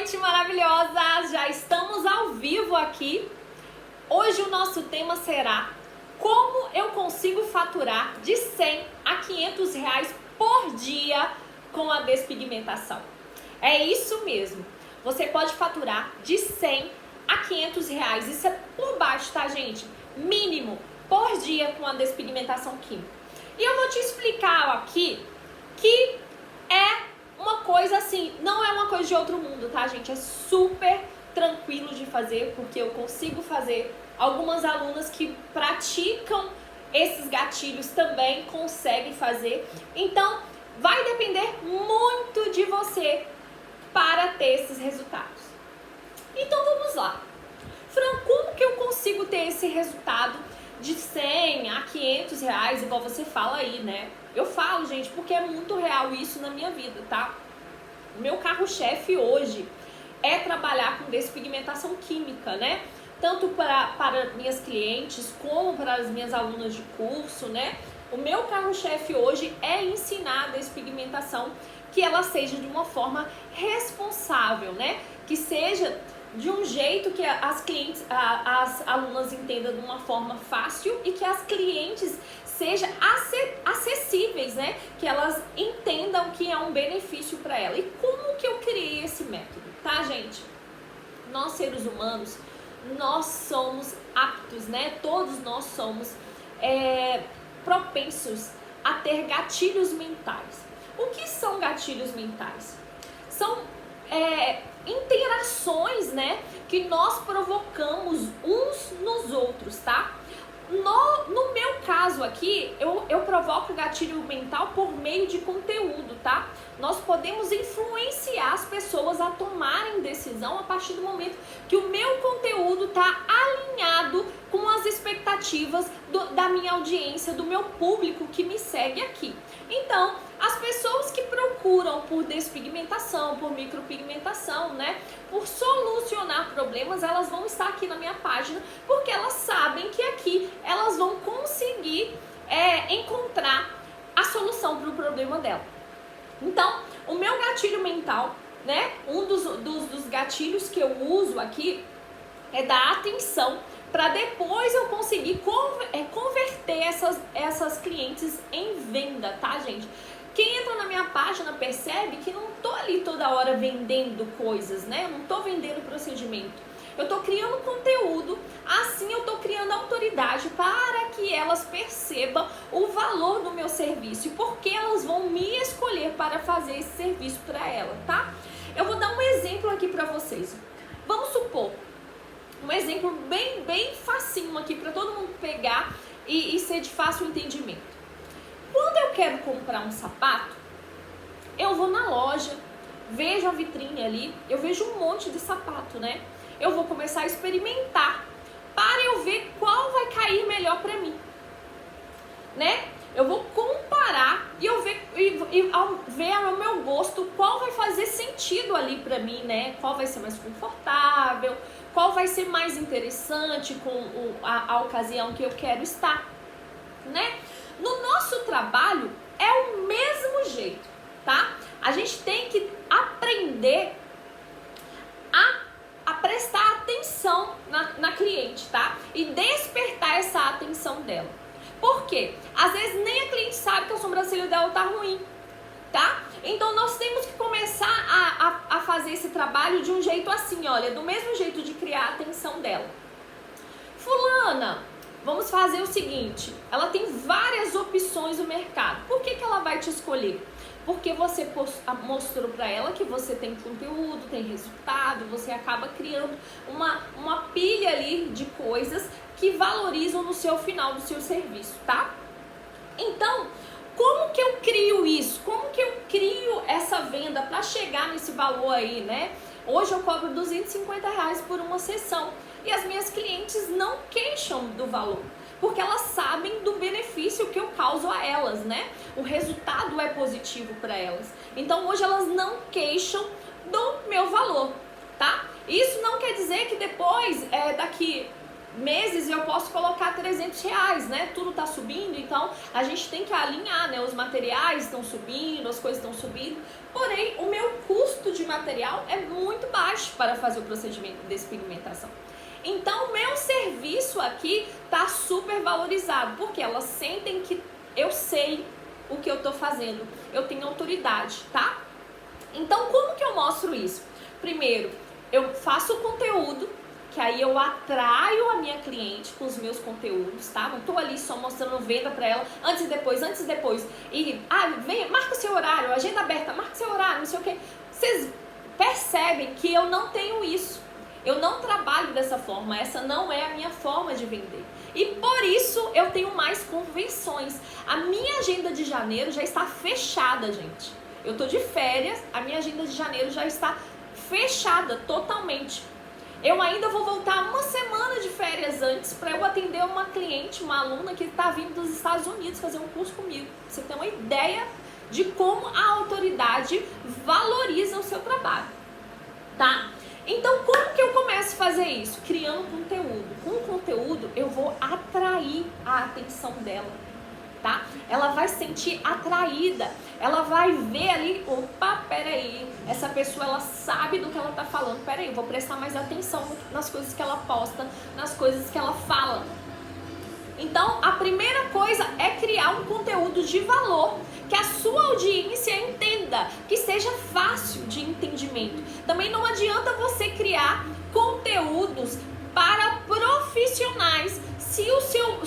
noite, maravilhosas! Já estamos ao vivo aqui. Hoje o nosso tema será como eu consigo faturar de 100 a 500 reais por dia com a despigmentação. É isso mesmo. Você pode faturar de 100 a 500 reais. Isso é por baixo, tá, gente? Mínimo por dia com a despigmentação química. E eu vou te explicar aqui que é uma coisa assim, não é uma coisa de outro mundo, tá, gente? É super tranquilo de fazer, porque eu consigo fazer. Algumas alunas que praticam esses gatilhos também conseguem fazer. Então, vai depender muito de você para ter esses resultados. Então, vamos lá. Fran, como que eu consigo ter esse resultado de 100 a 500 reais, igual você fala aí, né? Eu falo, gente, porque é muito real isso na minha vida, tá? O meu carro-chefe hoje é trabalhar com despigmentação química, né? Tanto para minhas clientes como para as minhas alunas de curso, né? O meu carro-chefe hoje é ensinar a despigmentação, que ela seja de uma forma responsável, né? Que seja de um jeito que as alunas entendam de uma forma fácil e que as clientes sejam acessíveis, né? Que elas entendam que é um benefício para ela. E como que eu criei esse método, tá, gente? Nós, seres humanos, nós somos aptos, né? Todos nós somos propensos a ter gatilhos mentais. O que são gatilhos mentais? São interações, né, que nós provocamos uns nos outros, tá? No meu caso aqui, eu provoco gatilho mental por meio de conteúdo, tá? Nós podemos influenciar as pessoas a tomarem decisão a partir do momento que o meu conteúdo tá alinhado com as expectativas da minha audiência, do meu público que me segue aqui. Então, as pessoas que procuram por despigmentação, por micropigmentação, né, por solucionar problemas, elas vão estar aqui na minha página, porque elas sabem que aqui elas vão conseguir encontrar a solução para o problema dela. Então, o meu gatilho mental, né, um dos gatilhos que eu uso aqui é da atenção, para depois eu conseguir converter essas clientes em venda, tá, gente? Quem entra na minha página percebe que não tô ali toda hora vendendo coisas, né? Não tô vendendo procedimento. Eu tô criando conteúdo, assim eu tô criando autoridade para que elas percebam o valor do meu serviço e por que elas vão me escolher para fazer esse serviço para ela, tá? Eu vou dar um exemplo aqui para vocês. Vamos supor, um exemplo bem facinho aqui para todo mundo pegar e ser de fácil entendimento. Quando eu quero comprar um sapato, eu vou na loja, vejo a vitrine ali, eu vejo um monte de sapato, né? Eu vou começar a experimentar para eu ver qual vai cair melhor para mim, né? Eu vou comparar e ao ver ao meu gosto qual vai fazer sentido ali para mim, né? Qual vai ser mais confortável, qual vai ser mais interessante com a ocasião que eu quero estar, né? No nosso trabalho é o mesmo jeito, tá? A gente tem que aprender a prestar atenção na cliente, tá? E despertar essa atenção dela. Por quê? Às vezes nem a cliente sabe que a sobrancelha dela tá ruim, tá? Então nós temos que começar a fazer esse trabalho de um jeito assim, olha, do mesmo jeito de criar a atenção dela. Fulana, vamos fazer o seguinte, ela tem várias opções no mercado. Por que ela vai te escolher? Porque você mostrou para ela que você tem conteúdo, tem resultado, você acaba criando uma pilha ali de coisas que valorizam no seu final do seu serviço, tá? Então, como que eu crio isso? Como que eu crio essa venda para chegar nesse valor aí, né? Hoje eu cobro R$250 por uma sessão e as minhas clientes não queixam do valor, porque elas sabem do benefício que eu causo a elas, né? O resultado é positivo para elas. Então hoje elas não queixam do meu valor, tá? Isso não quer dizer que depois, daqui meses, eu posso colocar R$300 R$300, né? Tudo tá subindo, então a gente tem que alinhar, né? Os materiais estão subindo, as coisas estão subindo. Porém, o meu custo de material é muito baixo para fazer o procedimento de despigmentação. Então, o meu serviço aqui tá super valorizado, porque elas sentem que eu sei o que eu tô fazendo, eu tenho autoridade, tá? Então, como que eu mostro isso? Primeiro, eu faço o conteúdo, que aí eu atraio a minha cliente com os meus conteúdos, tá? Não tô ali só mostrando venda pra ela, antes e depois. E, vem, marca seu horário, agenda aberta, marca seu horário, não sei o quê. Vocês percebem que eu não tenho isso. Eu não trabalho dessa forma, essa não é a minha forma de vender. E por isso eu tenho mais convenções. A minha agenda de janeiro já está fechada, gente. Eu tô de férias, a minha agenda de janeiro já está fechada totalmente. Eu ainda vou voltar uma semana de férias antes para eu atender uma cliente, uma aluna que está vindo dos Estados Unidos fazer um curso comigo. Você tem uma ideia de como a autoridade valoriza o seu trabalho, tá? Então, como que eu começo a fazer isso? Criando conteúdo. Com o conteúdo, eu vou atrair a atenção dela, tá? Ela vai se sentir atraída. Ela vai ver ali, opa, peraí, essa pessoa, ela sabe do que ela tá falando. Peraí, eu vou prestar mais atenção nas coisas que ela posta, nas coisas que ela fala. Então, a primeira coisa é criar um conteúdo de valor, que a sua audiência entenda, que seja fácil de entendimento. Também não adianta você criar conteúdos para profissionais se o seu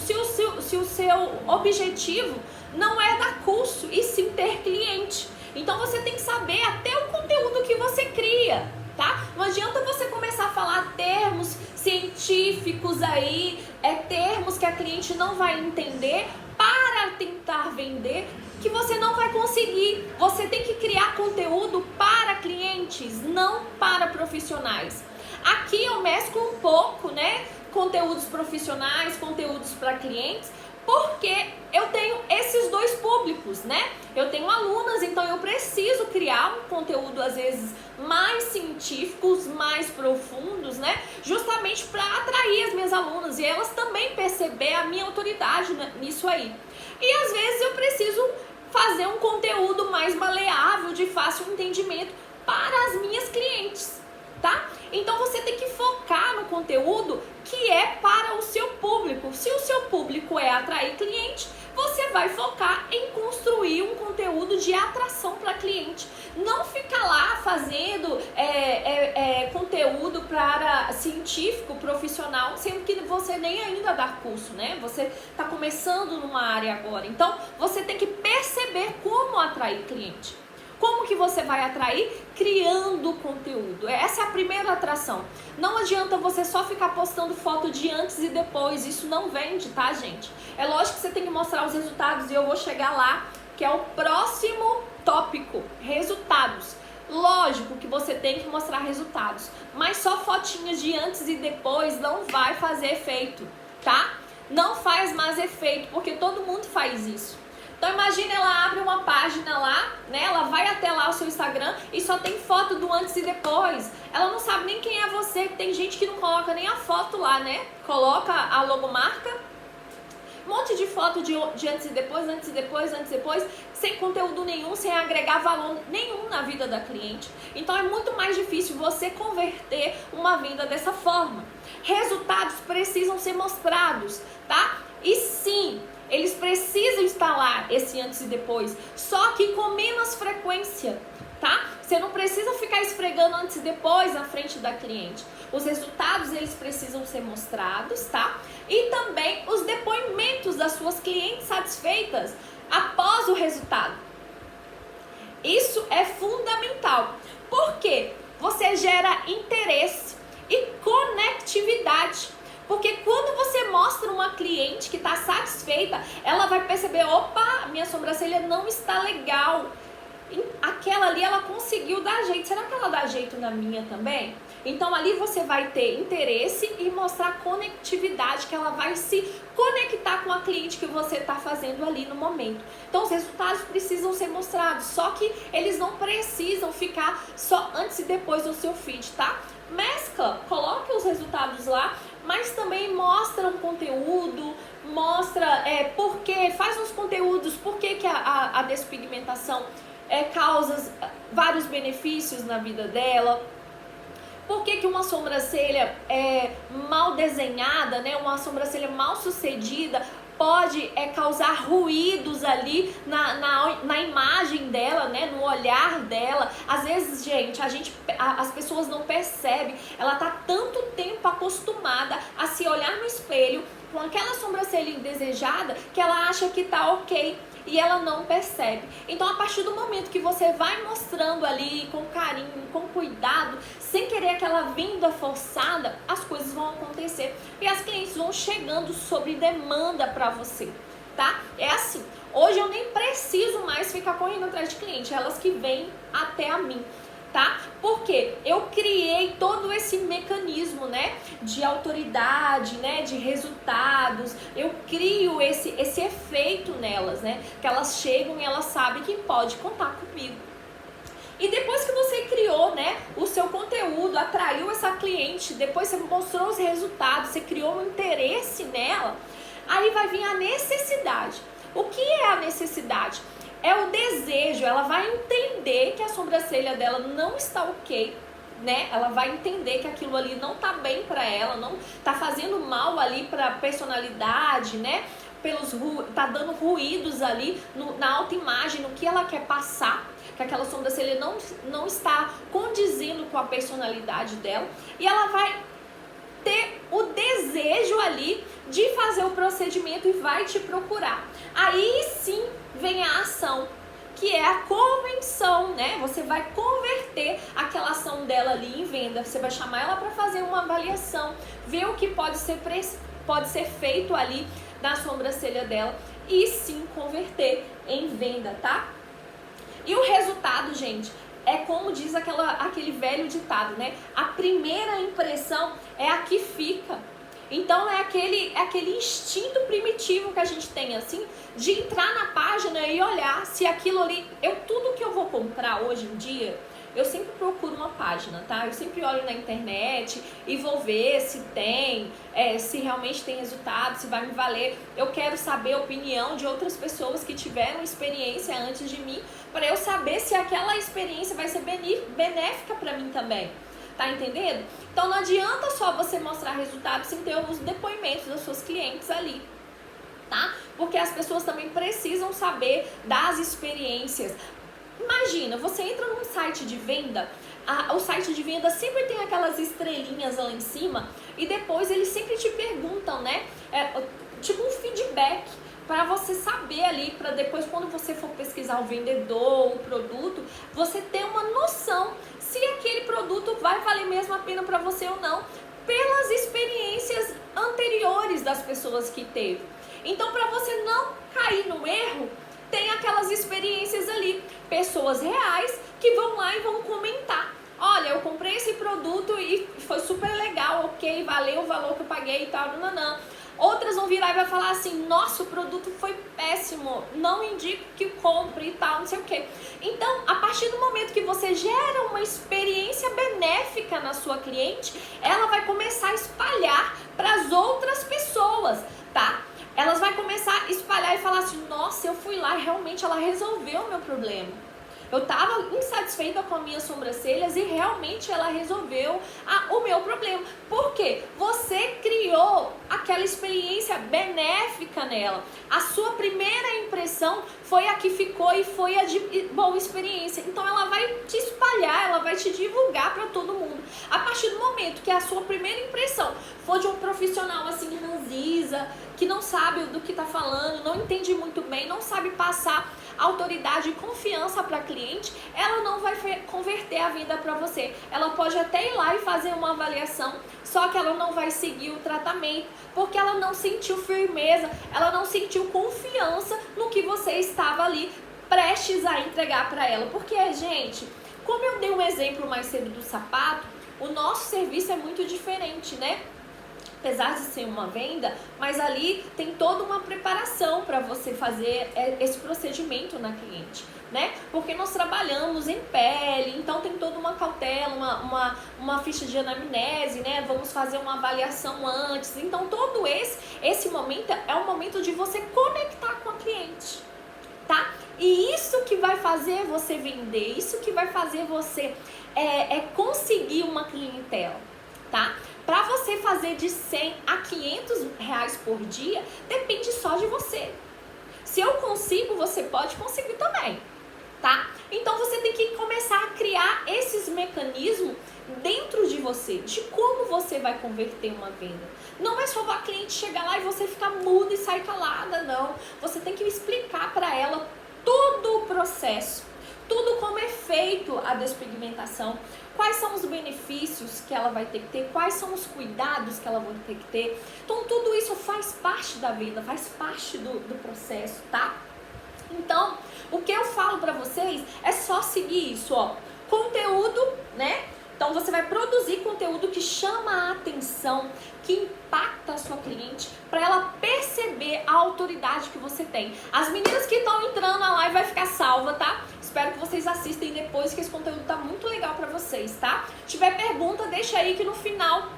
objetivo não é dar curso e sim ter cliente. Então você tem que saber até o conteúdo que você cria, tá? Não adianta você começar a falar termos científicos aí, termos que a cliente não vai entender para tentar vender, que você não vai conseguir. Você tem que criar conteúdo para clientes, não para profissionais. Aqui eu mesclo um pouco, né? Conteúdos profissionais, conteúdos para clientes, porque eu tenho esses dois públicos, né? Eu tenho alunas, então eu preciso criar um conteúdo às vezes mais científicos, mais profundos, né? Justamente para atrair as minhas alunas e elas também perceber a minha autoridade nisso aí. E às vezes eu preciso fazer um conteúdo mais maleável, de fácil entendimento para as minhas clientes, tá? Então você tem que focar no conteúdo que é para o seu público. Se o seu público é atrair cliente, você vai focar em construir um conteúdo de atração para cliente. Não ficar lá fazendo conteúdo para científico, profissional, sendo que você nem ainda dá curso, né? Você está começando numa área agora. Então, você tem que perceber como atrair cliente. Como que você vai atrair? Criando conteúdo. Essa é a primeira atração. Não adianta você só ficar postando foto de antes e depois. Isso não vende, tá, gente? É lógico que você tem que mostrar os resultados e eu vou chegar lá, que é o próximo tópico. Resultados. Lógico que você tem que mostrar resultados, mas só fotinhas de antes e depois não vai fazer efeito, tá? Não faz mais efeito, porque todo mundo faz isso. Então imagina, ela abre uma página lá, né? Ela vai até lá o seu Instagram e só tem foto do antes e depois. Ela não sabe nem quem é você. Tem gente que não coloca nem a foto lá, né? Coloca a logomarca, um monte de foto de antes e depois, sem conteúdo nenhum, sem agregar valor nenhum na vida da cliente. Então é muito mais difícil você converter uma venda dessa forma. Resultados precisam ser mostrados, tá? E sim, eles precisam instalar esse antes e depois, só que com menos frequência, tá? Você não precisa ficar esfregando antes e depois na frente da cliente. Os resultados, eles precisam ser mostrados, tá? E também os depoimentos das suas clientes satisfeitas após o resultado. Isso é fundamental. Por quê? Você gera interesse e conectividade. Porque quando você mostra uma cliente que está satisfeita, ela vai perceber, opa, minha sobrancelha não está legal. Aquela ali, ela conseguiu dar jeito. Será que ela dá jeito na minha também? Então ali você vai ter interesse e mostrar conectividade, que ela vai se conectar com a cliente que você está fazendo ali no momento. Então os resultados precisam ser mostrados, só que eles não precisam ficar só antes e depois no seu feed, tá? Mescla, coloque os resultados lá, mas também mostra um conteúdo, porque faz uns conteúdos, por que a despigmentação causa vários benefícios na vida dela. Por que uma sobrancelha mal desenhada, né, uma sobrancelha mal sucedida, pode causar ruídos ali na imagem dela, né, no olhar dela. Às vezes, gente, as pessoas não percebem, ela tá tanto tempo acostumada a se olhar no espelho com aquela sobrancelha indesejada que ela acha que tá ok. E ela não percebe. Então, a partir do momento que você vai mostrando ali com carinho, com cuidado, sem querer aquela vinda forçada, as coisas vão acontecer. E as clientes vão chegando sob demanda para você, tá? É assim. Hoje eu nem preciso mais ficar correndo atrás de cliente. Elas que vêm até a mim, tá? Porque eu criei todo esse mecanismo, né, de autoridade, né, de resultados. Eu crio esse efeito nelas, né, que elas chegam e elas sabem que pode contar comigo. E depois que você criou, né, o seu conteúdo, atraiu essa cliente, depois você mostrou os resultados, você criou um interesse nela, aí vai vir a necessidade. O que é a necessidade? É o desejo. Ela vai entender que a sobrancelha dela não está ok, né? Ela vai entender que aquilo ali não tá bem pra ela, não tá fazendo mal ali pra personalidade, né? Tá dando ruídos ali na autoimagem, no que ela quer passar, que aquela sobrancelha não está condizendo com a personalidade dela. E ela vai ter o desejo ali de fazer o procedimento e vai te procurar. Aí sim vem a ação, que é a convenção, né? Você vai converter aquela ação dela ali em venda. Você vai chamar ela para fazer uma avaliação, ver o que pode ser feito ali na sobrancelha dela e sim converter em venda, tá? E o resultado, gente, é como diz aquele velho ditado, né? A primeira impressão é a que fica. Então é aquele instinto primitivo que a gente tem, assim, de entrar na página e olhar se aquilo ali... Tudo que eu vou comprar hoje em dia, eu sempre procuro uma página, tá? Eu sempre olho na internet e vou ver se tem, se realmente tem resultado, se vai me valer. Eu quero saber a opinião de outras pessoas que tiveram experiência antes de mim, para eu saber se aquela experiência vai ser benéfica para mim também. Tá entendendo? Então não adianta só você mostrar resultados sem ter os depoimentos das suas clientes ali, tá? Porque as pessoas também precisam saber das experiências. Imagina, você entra num site de venda, o site de venda sempre tem aquelas estrelinhas lá em cima e depois eles sempre te perguntam, né? Tipo um feedback para você saber ali, para depois quando você for pesquisar o vendedor, o produto, você ter uma noção se aquele produto vai valer mesmo a pena para você ou não, pelas experiências anteriores das pessoas que teve. Então, para você não cair no erro, tem aquelas experiências ali, pessoas reais que vão lá e vão comentar. Olha, eu comprei esse produto e foi super legal, ok, valeu o valor que eu paguei e tal, nananã. Outras vão virar e vai falar assim, nossa, o produto foi péssimo, não indico que compre e tal, não sei o que. Então, a partir do momento que você gera uma experiência benéfica na sua cliente, ela vai começar a espalhar para as outras pessoas, tá? Elas vão começar a espalhar e falar assim, nossa, eu fui lá e realmente ela resolveu o meu problema. Eu estava insatisfeita com as minhas sobrancelhas e realmente ela resolveu o meu problema. Por quê? Você criou aquela experiência benéfica nela. A sua primeira impressão foi a que ficou e foi a de boa experiência. Então ela vai te espalhar, ela vai te divulgar para todo mundo. A partir do momento que a sua primeira impressão for de um profissional assim ranzinza, que não sabe do que está falando, não entende muito bem, não sabe passar autoridade e confiança para a cliente, ela não vai converter a venda para você. Ela pode até ir lá e fazer uma avaliação, só que ela não vai seguir o tratamento, porque ela não sentiu firmeza, ela não sentiu confiança no que você estava ali prestes a entregar para ela. Porque, gente, como eu dei um exemplo mais cedo do sapato, o nosso serviço é muito diferente, né? apesar de ser uma venda, mas ali tem toda uma preparação para você fazer esse procedimento na cliente, né? Porque nós trabalhamos em pele, então tem toda uma cautela, uma ficha de anamnese, né? Vamos fazer uma avaliação antes. Então todo esse momento é um momento de você conectar com a cliente, tá? E isso que vai fazer você vender, isso que vai fazer você conseguir uma clientela, tá? Para você fazer de 100 a 500 reais por dia, depende só de você. Se eu consigo, você pode conseguir também, tá? Então você tem que começar a criar esses mecanismos dentro de você, de como você vai converter uma venda. Não é só a cliente chegar lá e você ficar muda e sair calada, não. Você tem que explicar para ela todo o processo, tudo como é feito a despigmentação, quais são os benefícios que ela vai ter que ter, quais são os cuidados que ela vai ter que ter. Então tudo isso faz parte da venda, faz parte do processo, tá? Então, o que eu falo pra vocês é só seguir isso, ó. Conteúdo, né? Então você vai produzir conteúdo que chama a atenção, que impacta a sua cliente, para ela perceber a autoridade que você tem. As meninas que estão entrando na live vai ficar salva, tá? Espero que vocês assistem depois, que esse conteúdo tá muito legal para vocês, tá? Se tiver pergunta, deixa aí que no final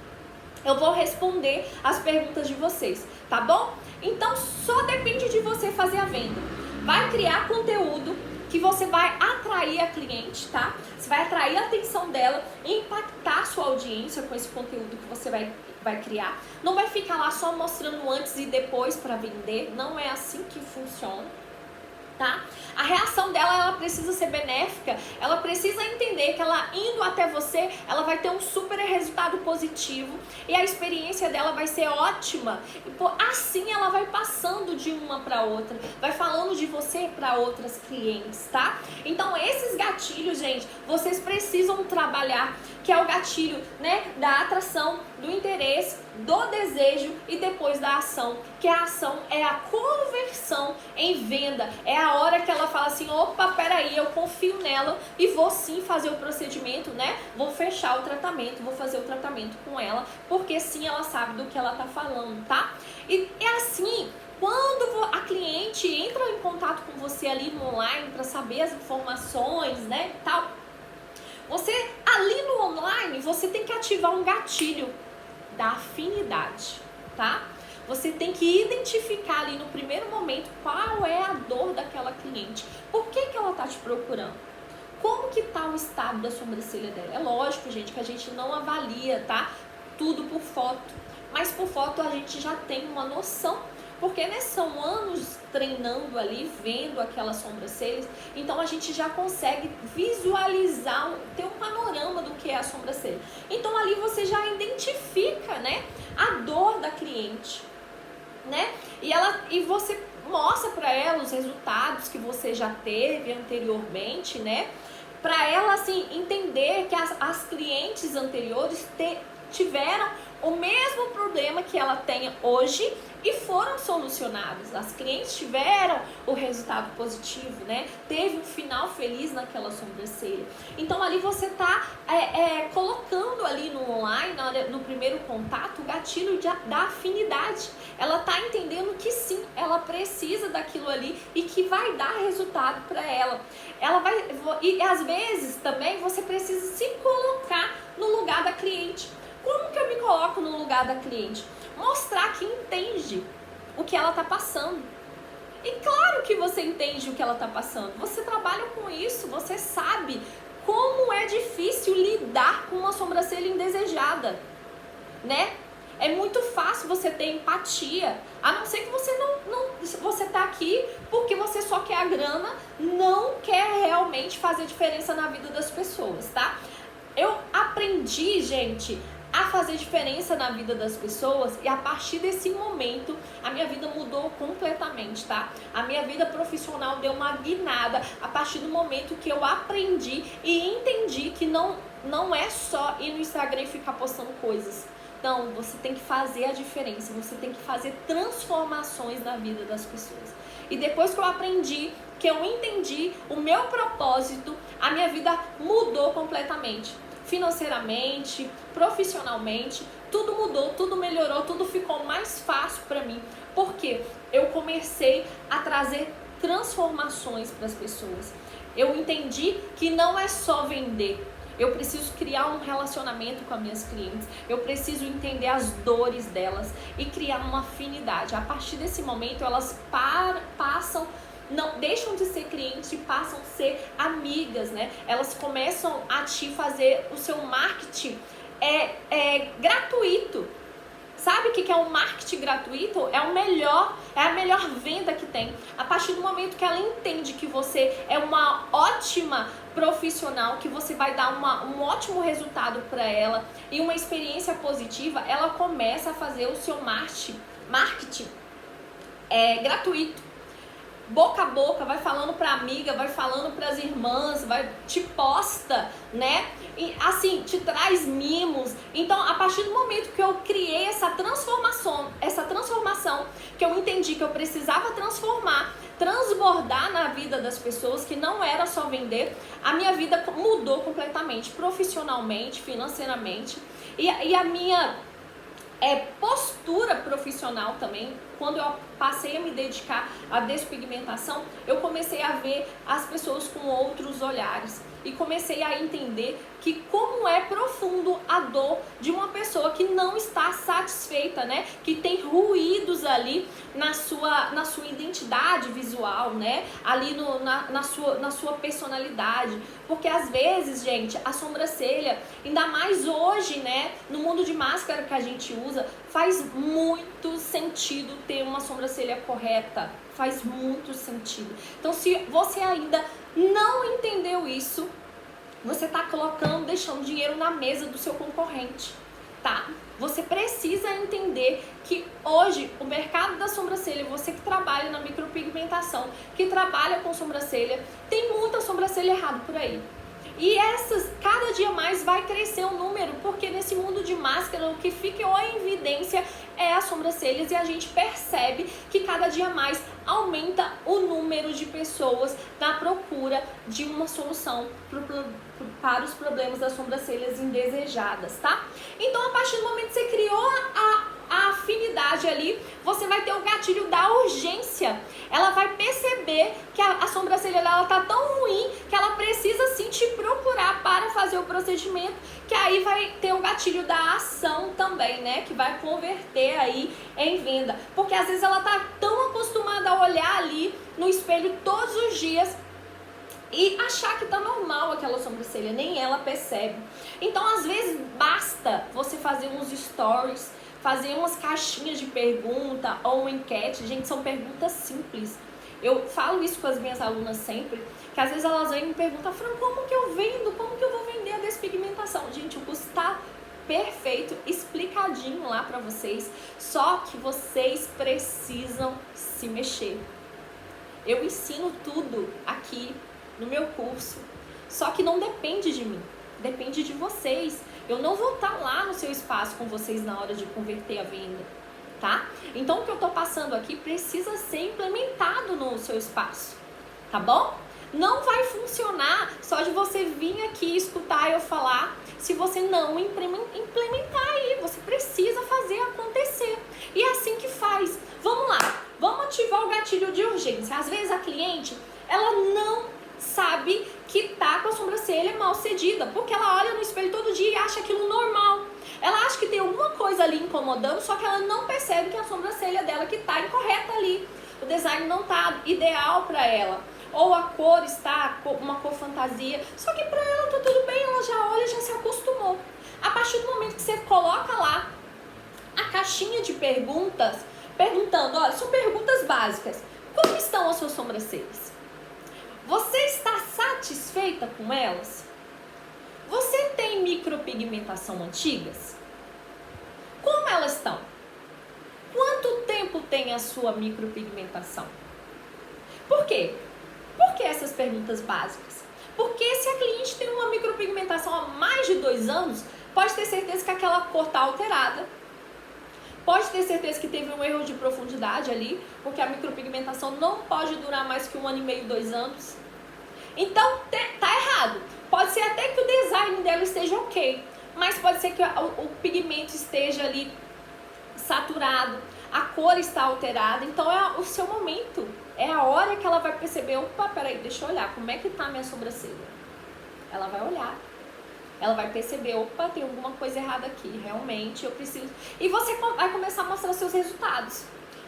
eu vou responder as perguntas de vocês, tá bom? Então só depende de você fazer a venda. Vai criar conteúdo que você vai atrair a cliente, tá? Você vai atrair a atenção dela e impactar a sua audiência com esse conteúdo que você vai criar. Não vai ficar lá só mostrando antes e depois para vender, não é assim que funciona, tá? A reação dela, ela precisa ser benéfica, ela precisa entender que ela indo até você, ela vai ter um super resultado positivo e a experiência dela vai ser ótima. E, assim ela vai passando de uma para outra, vai falando de você para outras clientes, tá? Então esses gatilhos, gente, vocês precisam trabalhar, que é o gatilho, né, da atração, do interesse, do desejo e depois da ação, que a ação é a conversão em venda, é a hora que ela fala assim, opa, peraí, eu confio nela e vou sim fazer o procedimento, né, vou fechar o tratamento, vou fazer o tratamento com ela, porque sim, ela sabe do que ela tá falando, tá? E é assim, quando a cliente entra em contato com você ali no online para saber as informações, né, tal, você ali no online, você tem que ativar um gatilho da afinidade, tá? Você tem que identificar ali no primeiro momento qual é a dor daquela cliente. Por que ela tá te procurando? Como que tá o estado da sobrancelha dela? É lógico, gente, que a gente não avalia, tá? Tudo por foto. Mas por foto a gente já tem uma noção. Porque, né, são anos treinando ali, vendo aquelas sobrancelhas. Então a gente já consegue visualizar, ter um panorama do que é a sobrancelha. Então ali você já identifica, né, a dor da cliente, né? E você mostra para ela os resultados que você já teve anteriormente, né? Para ela, assim, entender que as clientes anteriores tiveram o mesmo problema que ela tem hoje e foram solucionados. As clientes tiveram o resultado positivo, né? Teve um final feliz naquela sobrancelha. Então ali você tá colocando ali no online, no primeiro contato, o gatilho da afinidade. Ela tá entendendo que sim, ela precisa daquilo ali e que vai dar resultado para ela. E às vezes também você precisa se colocar no lugar da cliente. Como que eu me coloco no lugar da cliente? Mostrar que entende o que ela está passando. E claro que você entende o que ela está passando. Você trabalha com isso, você sabe como é difícil lidar com uma sobrancelha indesejada, né? É muito fácil você ter empatia, a não ser que você tá aqui porque você só quer a grana, não quer realmente fazer diferença na vida das pessoas, tá? Eu aprendi, gente, a fazer diferença na vida das pessoas e a partir desse momento a minha vida mudou completamente, tá? A minha vida profissional deu uma guinada a partir do momento que eu aprendi e entendi que não é só ir no Instagram e ficar postando coisas. Não, você tem que fazer a diferença, você tem que fazer transformações na vida das pessoas. E depois que eu aprendi, que eu entendi o meu propósito, a minha vida mudou completamente. Financeiramente, profissionalmente, tudo mudou, tudo melhorou, tudo ficou mais fácil para mim. Porque eu comecei a trazer transformações para as pessoas. Eu entendi que não é só vender. Eu preciso criar um relacionamento com as minhas clientes. Eu preciso entender as dores delas e criar uma afinidade. A partir desse momento, elas passam, não deixam de ser clientes e passam a ser amigas, né? Elas começam a te fazer o seu marketing gratuito. Sabe o que é um marketing gratuito? É a melhor venda que tem. A partir do momento que ela entende que você é uma ótima profissional, que você vai dar um ótimo resultado para ela e uma experiência positiva, ela começa a fazer o seu marketing gratuito. Boca a boca, vai falando pra amiga, vai falando pras irmãs, te posta, né? E assim, te traz mimos. Então, a partir do momento que eu criei essa transformação, que eu entendi que eu precisava transbordar na vida das pessoas, que não era só vender, a minha vida mudou completamente, profissionalmente, financeiramente, e a minha postura profissional também. Quando eu passei a me dedicar à despigmentação, eu comecei a ver as pessoas com outros olhares e comecei a entender que como é profundo a dor de uma pessoa que não está satisfeita, né? Que tem ruídos ali na sua identidade visual, né? Ali na sua personalidade. Porque às vezes, gente, a sobrancelha, ainda mais hoje, né? No mundo de máscara que a gente usa, faz muito sentido ter uma sobrancelha correta. Faz muito sentido. Então, se você ainda não entendeu isso, você está deixando dinheiro na mesa do seu concorrente, tá? Você precisa entender que hoje o mercado da sobrancelha, você que trabalha na micropigmentação, que trabalha com sobrancelha, tem muita sobrancelha errada por aí. E cada dia mais vai crescer o número, porque nesse mundo de máscara o que fica em evidência é as sobrancelhas, e a gente percebe que cada dia mais aumenta o número de pessoas na procura de uma solução para os problemas das sobrancelhas indesejadas, tá? Então, a partir do momento que você criou a afinidade ali, você vai ter o gatilho da urgência. Ela vai perceber que a sobrancelha dela tá tão ruim que ela precisa sim te procurar para fazer o procedimento, que aí vai ter o gatilho da ação também, né? Que vai converter aí em venda. Porque às vezes ela tá tão acostumada a olhar ali no espelho todos os dias e achar que tá normal aquela sobrancelha, nem ela percebe. Então, às vezes, basta você fazer uns stories, fazer umas caixinhas de pergunta ou uma enquete. Gente, são perguntas simples. Eu falo isso com as minhas alunas sempre, que às vezes elas vêm e me perguntam: Fran, como que eu vendo? Como que eu vou vender a despigmentação? Gente, o curso tá perfeito, explicadinho lá pra vocês, só que vocês precisam se mexer. Eu ensino tudo aqui no meu curso, só que não depende de mim, depende de vocês. Eu não vou estar lá no seu espaço com vocês na hora de converter a venda, tá? Então, o que eu tô passando aqui precisa ser implementado no seu espaço, tá bom? Não vai funcionar só de você vir aqui escutar eu falar, se você não implementar aí. Você precisa fazer acontecer. E é assim que faz. Vamos lá, vamos ativar o gatilho de urgência. Às vezes a cliente, ela não sabe que tá com a sobrancelha mal cedida, porque ela olha no espelho todo dia e acha aquilo normal. Ela acha que tem alguma coisa ali incomodando, só que ela não percebe que a sobrancelha dela que tá incorreta ali. O design não tá ideal para ela. Ou a cor está uma cor fantasia, só que para ela tá tudo bem, ela já olha e já se acostumou. A partir do momento que você coloca lá a caixinha de perguntas, perguntando, olha, são perguntas básicas. Como estão as suas sobrancelhas? Você está satisfeita com elas? Você tem micropigmentação antigas? Como elas estão? Quanto tempo tem a sua micropigmentação? Por quê? Por que essas perguntas básicas? Porque se a cliente tem uma micropigmentação há mais de 2 anos, pode ter certeza que aquela cor está alterada. Pode ter certeza que teve um erro de profundidade ali, porque a micropigmentação não pode durar mais que 1 ano e meio, 2 anos. Então, tá errado. Pode ser até que o design dela esteja ok, mas pode ser que o pigmento esteja ali saturado, a cor está alterada, então é o seu momento, é a hora que ela vai perceber, opa, peraí, deixa eu olhar, como é que tá a minha sobrancelha? Ela vai olhar, ela vai perceber, opa, tem alguma coisa errada aqui, realmente eu preciso, e você vai começar a mostrar os seus resultados.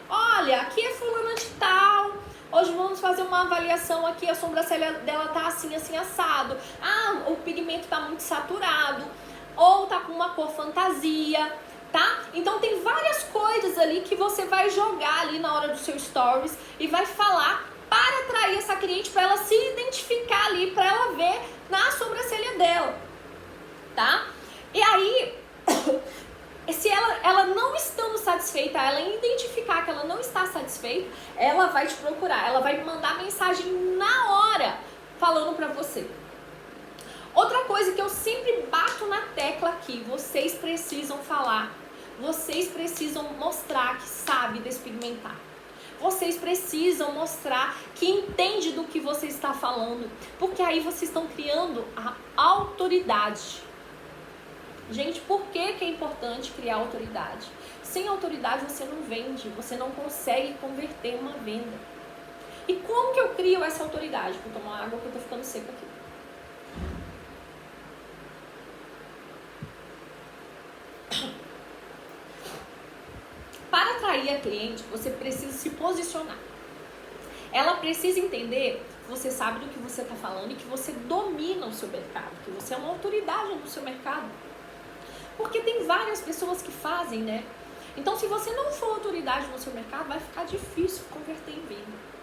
Olha, aqui é fulana de tal, hoje vamos fazer uma avaliação aqui, a sobrancelha dela tá assim, assim, assado, ah, o pigmento tá muito saturado, ou tá com uma cor fantasia, tá? Então tem várias coisas ali que você vai jogar ali na hora do seu stories e vai falar para atrair essa cliente, para ela se identificar ali, para ela ver na sobrancelha dela, tá? E aí, se ela não estando satisfeita, ela identificar que ela não está satisfeita, ela vai te procurar, ela vai mandar mensagem na hora falando pra você. Outra coisa que eu sempre bato na tecla aqui, vocês precisam falar, vocês precisam mostrar que sabe despigmentar. Vocês precisam mostrar que entende do que você está falando, porque aí vocês estão criando a autoridade. Gente, por que é importante criar autoridade? Sem autoridade você não vende, você não consegue converter uma venda. E como que eu crio essa autoridade? Vou tomar água que eu tô ficando seca aqui. Para atrair a cliente, você precisa se posicionar. Ela precisa entender que você sabe do que você está falando e que você domina o seu mercado, que você é uma autoridade no seu mercado. Porque tem várias pessoas que fazem, né? Então, se você não for autoridade no seu mercado, vai ficar difícil converter em venda.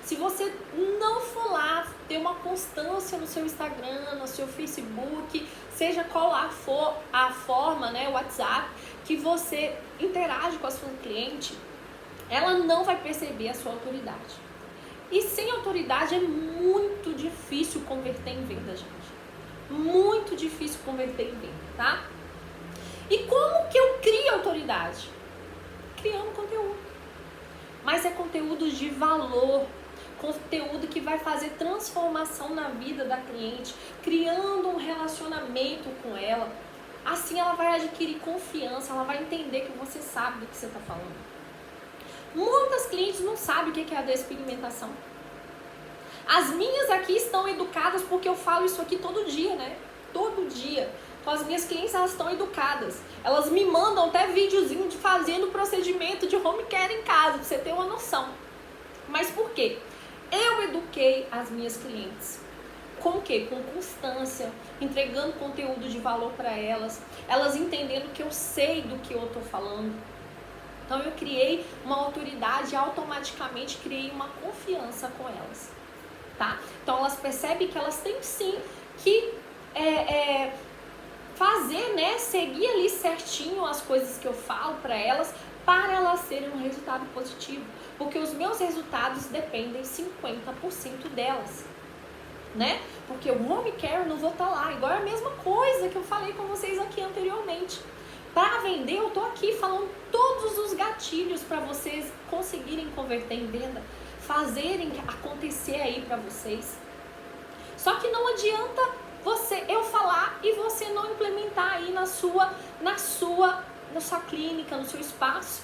Se você não for lá ter uma constância no seu Instagram, no seu Facebook, seja qual lá for a forma, né, o WhatsApp, que você interage com a sua cliente, ela não vai perceber a sua autoridade. E sem autoridade é muito difícil converter em venda, gente. Muito difícil converter em venda, tá? E como que eu crio autoridade? Criando conteúdo. Mas é conteúdo de valor, conteúdo que vai fazer transformação na vida da cliente, criando um relacionamento com ela. Assim ela vai adquirir confiança, ela vai entender que você sabe do que você está falando. Muitas clientes não sabem o que é a despigmentação. As minhas aqui estão educadas porque eu falo isso aqui todo dia, né? Todo dia. Então as minhas clientes, elas estão educadas. Elas me mandam até videozinho de fazendo o procedimento de home care em casa, pra você ter uma noção. Mas por quê? Eu eduquei as minhas clientes. Com o quê? Com constância, entregando conteúdo de valor para elas, elas entendendo que eu sei do que eu tô falando. Então eu criei uma autoridade e automaticamente criei uma confiança com elas. Tá? Então elas percebem que elas têm sim que fazer, né, seguir ali certinho as coisas que eu falo para elas terem um resultado positivo, porque os meus resultados dependem 50% delas, né? Porque o home care eu não vou estar lá, igual a mesma coisa que eu falei com vocês aqui anteriormente. Para vender eu tô aqui falando todos os gatilhos para vocês conseguirem converter em venda, fazerem acontecer aí para vocês. Só que não adianta eu falar e você não implementar aí na sua clínica, no seu espaço,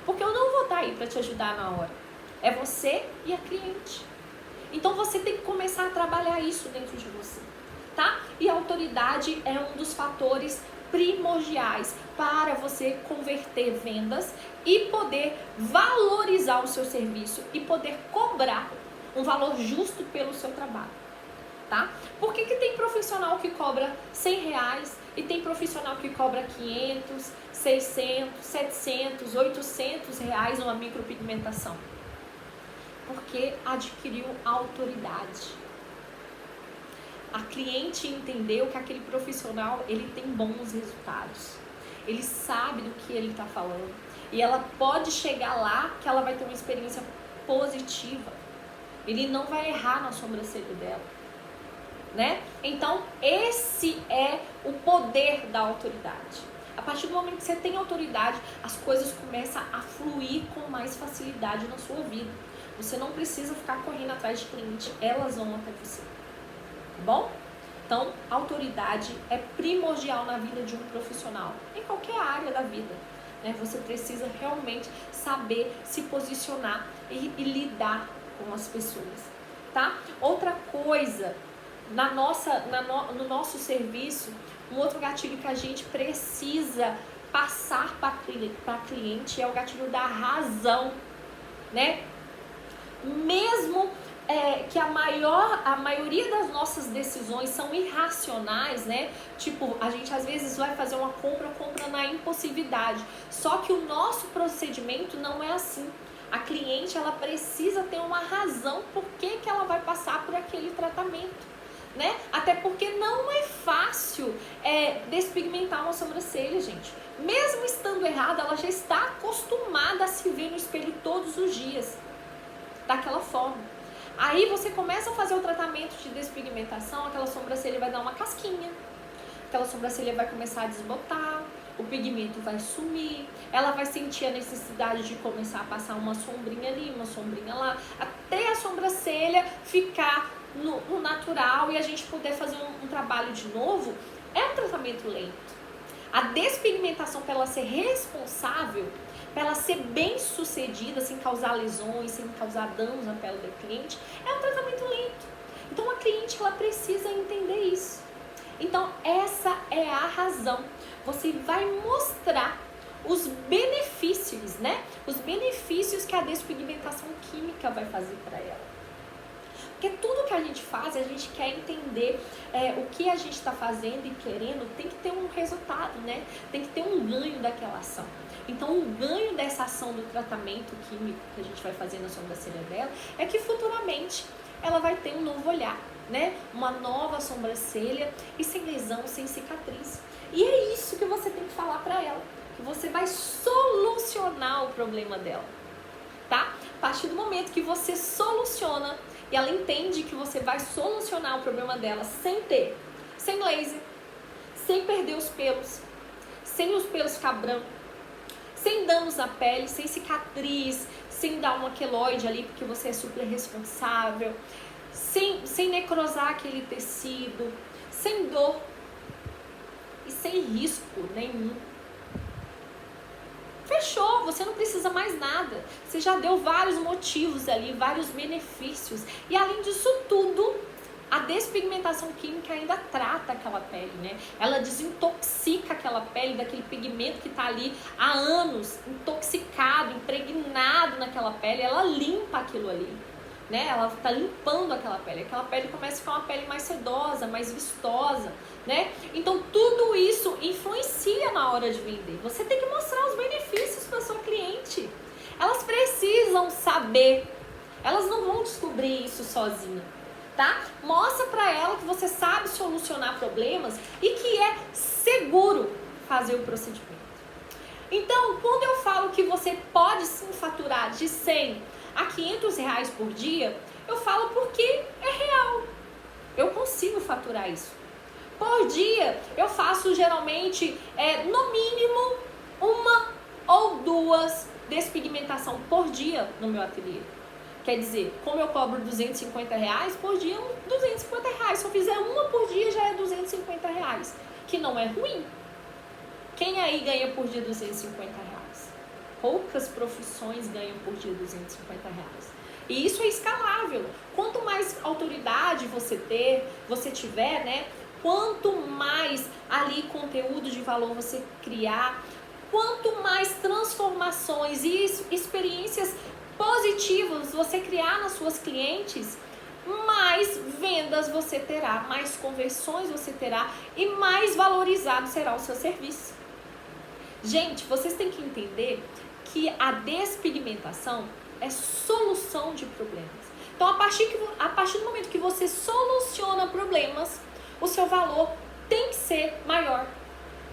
porque eu não vou estar aí para te ajudar na hora. É você e a cliente. Então você tem que começar a trabalhar isso dentro de você, tá? E a autoridade é um dos fatores primordiais para você converter vendas e poder valorizar o seu serviço e poder cobrar um valor justo pelo seu trabalho, tá? Por que tem profissional que cobra R$100 e tem profissional que cobra 500, 600, 700, 800 reais numa micropigmentação? Porque adquiriu autoridade. A cliente entendeu que aquele profissional, ele tem bons resultados. Ele sabe do que ele está falando. E ela pode chegar lá que ela vai ter uma experiência positiva. Ele não vai errar na sobrancelha dela, né? Então, esse é o poder da autoridade. A partir do momento que você tem autoridade, as coisas começam a fluir com mais facilidade na sua vida. Você não precisa ficar correndo atrás de cliente, elas vão até você. Tá bom? Então, autoridade é primordial na vida de um profissional, em qualquer área da vida, né? Você precisa realmente saber se posicionar e lidar com as pessoas, tá? Outra coisa, no nosso serviço, um outro gatilho que a gente precisa passar para cliente é o gatilho da razão, né? Mesmo que a maioria das nossas decisões são irracionais, né? Tipo, a gente às vezes vai fazer uma compra na impulsividade. Só que o nosso procedimento não é assim. A cliente, ela precisa ter uma razão por que ela vai passar por aquele tratamento, né? Até porque não é fácil despigmentar uma sobrancelha, gente. Mesmo estando errada, ela já está acostumada a se ver no espelho todos os dias daquela forma. Aí você começa a fazer o tratamento de despigmentação, aquela sobrancelha vai dar uma casquinha, aquela sobrancelha vai começar a desbotar, o pigmento vai sumir, ela vai sentir a necessidade de começar a passar uma sombrinha ali, uma sombrinha lá, até a sobrancelha ficar no natural e a gente poder fazer um trabalho de novo. É um tratamento lento. A despigmentação, para ela ser responsável, para ela ser bem sucedida, sem causar lesões, sem causar danos na pele do cliente, é um tratamento lento. Então a cliente, ela precisa entender isso. Então essa é a razão. Você vai mostrar os benefícios, né? Os benefícios que a despigmentação química vai fazer para ela. Porque tudo que a gente faz, a gente quer entender o que a gente está fazendo e querendo, tem que ter um resultado, né? Tem que ter um ganho daquela ação. Então, o ganho dessa ação do tratamento químico que a gente vai fazer na sobrancelha dela é que futuramente ela vai ter um novo olhar, né? Uma nova sobrancelha e sem lesão, sem cicatriz. E é isso que você tem que falar para ela, que você vai solucionar o problema dela, tá? A partir do momento que você soluciona e ela entende que você vai solucionar o problema dela sem laser, sem perder os pelos, sem os pelos ficar brancos, sem danos na pele, sem cicatriz, sem dar um queloide ali porque você é super responsável, sem necrosar aquele tecido, sem dor e sem risco nenhum. Fechou, você não precisa mais nada. Você já deu vários motivos ali, vários benefícios. E além disso tudo, a despigmentação química ainda trata aquela pele, né? Ela desintoxica aquela pele daquele pigmento que tá ali há anos, intoxicado, impregnado naquela pele. Ela limpa aquilo ali, né? Ela tá limpando aquela pele. Aquela pele começa a ficar uma pele mais sedosa, mais vistosa, né? Então tudo isso influencia na hora de vender. Você tem que mostrar os benefícios para sua cliente. Elas precisam saber. Elas não vão descobrir isso sozinha, tá? Mostra para ela que você sabe solucionar problemas e que é seguro fazer o procedimento. Então, quando eu falo que você pode sim faturar de 100 a 500 reais por dia, eu falo porque é real. Eu consigo faturar isso. Por dia, eu faço geralmente, no mínimo, 1 ou 2 despigmentação por dia no meu ateliê. Quer dizer, como eu cobro 250 reais por dia, 250 reais. Se eu fizer 1 por dia, já é 250 reais. Que não é ruim. Quem aí ganha por dia 250 reais? Poucas profissões ganham por dia 250 reais. E isso é escalável. Quanto mais autoridade você tiver, né? Quanto mais ali conteúdo de valor você criar, quanto mais transformações e experiências positivas você criar nas suas clientes, mais vendas você terá, mais conversões você terá e mais valorizado será o seu serviço. Gente, vocês têm que entender que a despigmentação é solução de problemas. Então, a partir do momento que você soluciona problemas, o seu valor tem que ser maior.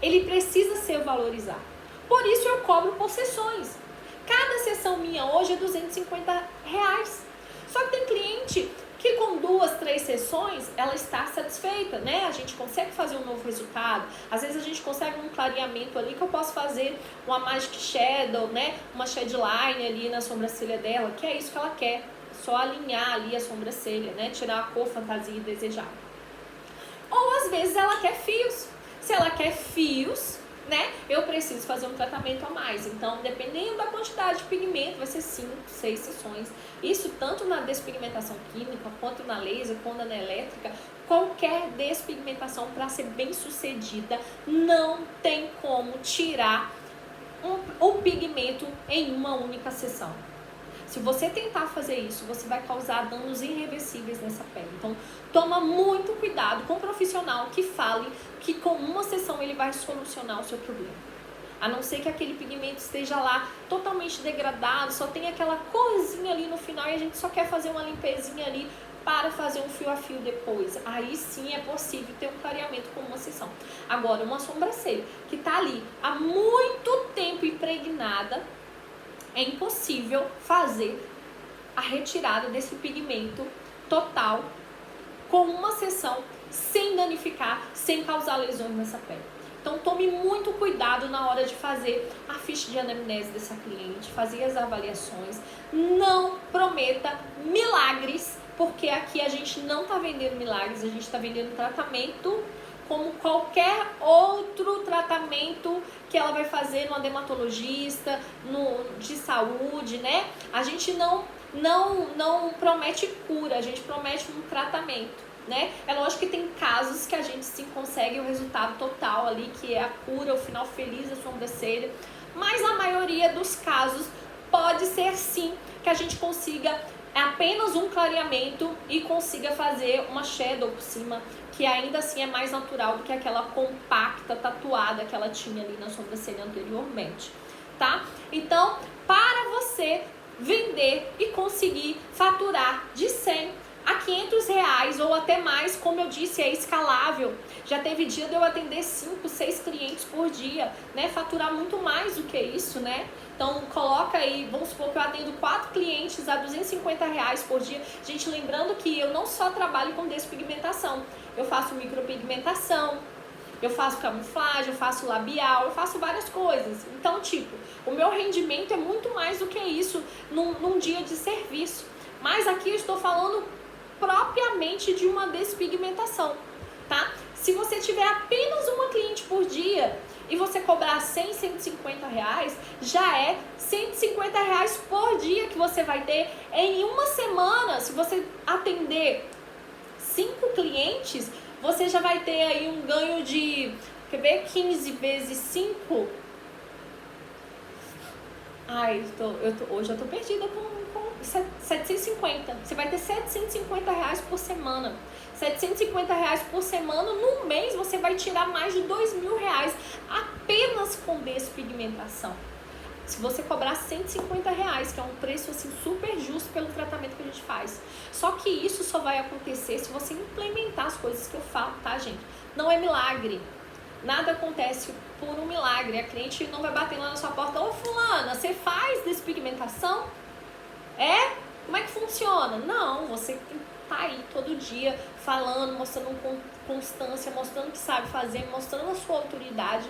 Ele precisa ser valorizado. Por isso eu cobro por sessões. Cada sessão minha hoje é 250 reais. Só que tem cliente que com 2, 3 sessões ela está satisfeita, né? A gente consegue fazer um novo resultado. Às vezes a gente consegue um clareamento ali que eu posso fazer uma Magic Shadow, né? Uma Shadline ali na sobrancelha dela, que é isso que ela quer. Só alinhar ali a sobrancelha, né? Tirar a cor fantasia desejada. Ou às vezes ela quer fios. Se ela quer fios, né, eu preciso fazer um tratamento a mais. Então, dependendo da quantidade de pigmento, vai ser 5, 6 sessões. Isso tanto na despigmentação química, quanto na laser, quanto na elétrica. Qualquer despigmentação, para ser bem sucedida, não tem como tirar o pigmento em uma única sessão. Se você tentar fazer isso, você vai causar danos irreversíveis nessa pele. Então, toma muito cuidado com um profissional que fale que com uma sessão ele vai solucionar o seu problema. A não ser que aquele pigmento esteja lá totalmente degradado, só tem aquela corzinha ali no final e a gente só quer fazer uma limpezinha ali para fazer um fio a fio depois. Aí sim é possível ter um clareamento com uma sessão. Agora, uma sobrancelha que está ali há muito tempo impregnada, é impossível fazer a retirada desse pigmento total com uma sessão sem danificar, sem causar lesões nessa pele. Então tome muito cuidado na hora de fazer a ficha de anamnese dessa cliente, fazer as avaliações. Não prometa milagres, porque aqui a gente não está vendendo milagres, a gente está vendendo tratamento como qualquer outro tratamento que ela vai fazer numa dermatologista, de saúde, né? A gente não promete cura, a gente promete um tratamento, né? É lógico que tem casos que a gente sim consegue o resultado total ali, que é a cura, o final feliz da sobrancelha, mas na maioria dos casos pode ser sim que a gente consiga apenas um clareamento e consiga fazer uma shadow por cima, que ainda assim é mais natural do que aquela compacta tatuada que ela tinha ali na sobrancelha anteriormente, tá? Então, para você vender e conseguir faturar de 100 a 500 reais ou até mais, como eu disse, é escalável. Já teve dia de eu atender 5, 6 clientes por dia, né? Faturar muito mais do que isso, né? Então, coloca aí, vamos supor que eu atendo 4 clientes a 250 reais por dia. Gente, lembrando que eu não só trabalho com despigmentação, eu faço micropigmentação, eu faço camuflagem, eu faço labial, eu faço várias coisas. Então, tipo, o meu rendimento é muito mais do que isso num dia de serviço. Mas aqui eu estou falando propriamente de uma despigmentação, tá? Se você tiver apenas uma cliente por dia e você cobrar 100, 150 reais, já é 150 reais por dia que você vai ter em uma semana. Se você atender 5 clientes, você já vai ter aí um ganho de, quer ver, 15 vezes 5. Ai, hoje eu tô perdida com 750. Você vai ter 750 reais por semana. 750 reais por semana, no mês você vai tirar mais de 2.000 reais apenas com despigmentação. Se você cobrar 150 reais, que é um preço assim super justo pelo tratamento que a gente faz. Só que isso só vai acontecer se você implementar as coisas que eu falo, tá, gente? Não é milagre. Nada acontece por um milagre. A cliente não vai bater lá na sua porta: ô fulana, você faz despigmentação? É? Como é que funciona? Não, você tem que estar aí todo dia falando, mostrando constância, mostrando que sabe fazer, mostrando a sua autoridade.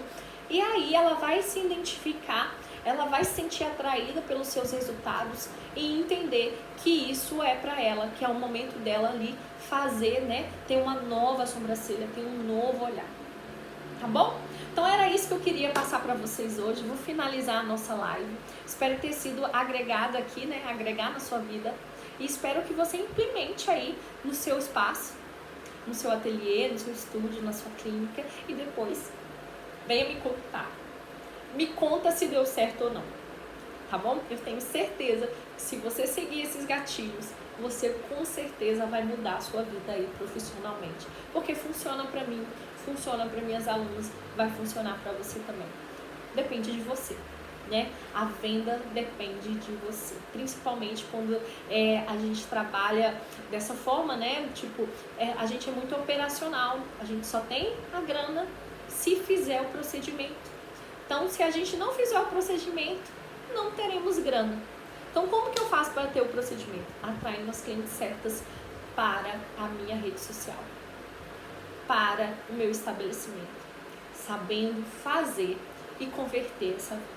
E aí ela vai se identificar, ela vai se sentir atraída pelos seus resultados e entender que isso é pra ela, que é o momento dela ali fazer, né? Ter uma nova sobrancelha, ter um novo olhar. Tá bom? Então era isso que eu queria passar para vocês hoje. Vou finalizar a nossa live. Espero ter sido agregado aqui, né? Agregar na sua vida. E espero que você implemente aí no seu espaço, no seu ateliê, no seu estúdio, na sua clínica. E depois venha me contar. Me conta se deu certo ou não. Tá bom? Eu tenho certeza que se você seguir esses gatilhos, você com certeza vai mudar a sua vida aí profissionalmente. Porque funciona para mim, funciona para minhas alunas, vai funcionar para você também. Depende de você, né? A venda depende de você, principalmente quando a gente trabalha dessa forma, né? Tipo, a gente é muito operacional, a gente só tem a grana se fizer o procedimento. Então, se a gente não fizer o procedimento, não teremos grana. Então, como que eu faço para ter o procedimento? Atraindo as clientes certas para a minha rede social, para o meu estabelecimento, sabendo fazer e converter essa vida.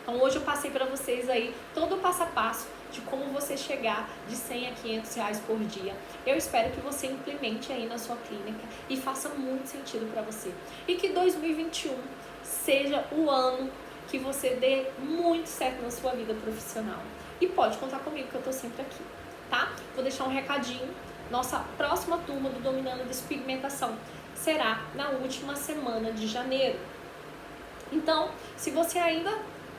Então hoje eu passei para vocês aí todo o passo a passo de como você chegar de 100 a 500 reais por dia. Eu espero que você implemente aí na sua clínica e faça muito sentido para você. E que 2021 seja o ano que você dê muito certo na sua vida profissional. E pode contar comigo que eu tô sempre aqui, tá? Vou deixar um recadinho. Nossa próxima turma do Dominando Despigmentação será na última semana de janeiro. Então, se você ainda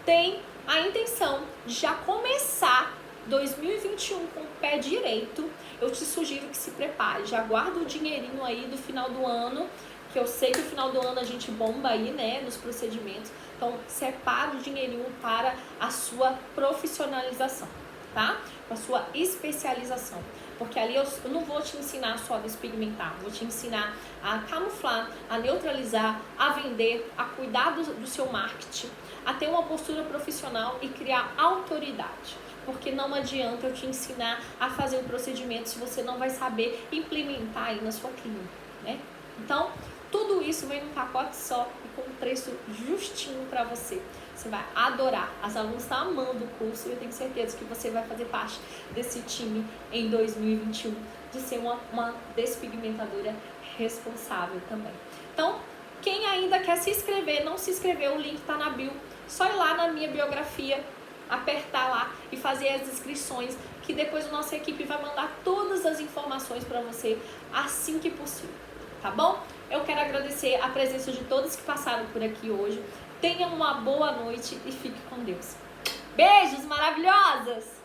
tem a intenção de já começar 2021 com o pé direito, eu te sugiro que se prepare. Já guarda o dinheirinho aí do final do ano, que eu sei que no final do ano a gente bomba aí, né, nos procedimentos. Então, separa o dinheirinho para a sua profissionalização, tá? Para a sua especialização. Porque ali eu não vou te ensinar só a despigmentar, vou te ensinar a camuflar, a neutralizar, a vender, a cuidar do seu marketing, a ter uma postura profissional e criar autoridade. Porque não adianta eu te ensinar a fazer um procedimento se você não vai saber implementar aí na sua clínica, né? Então, tudo isso vem num pacote só e com um preço justinho para você. Você vai adorar. As alunas estão amando o curso e eu tenho certeza que você vai fazer parte desse time em 2021 de ser uma despigmentadora responsável também. Então, quem ainda quer se inscrever, não se inscreveu, o link está na bio. Só ir lá na minha biografia, apertar lá e fazer as inscrições, que depois a nossa equipe vai mandar todas as informações para você assim que possível, tá bom? Eu quero agradecer a presença de todos que passaram por aqui hoje. Tenha uma boa noite e fique com Deus. Beijos maravilhosas!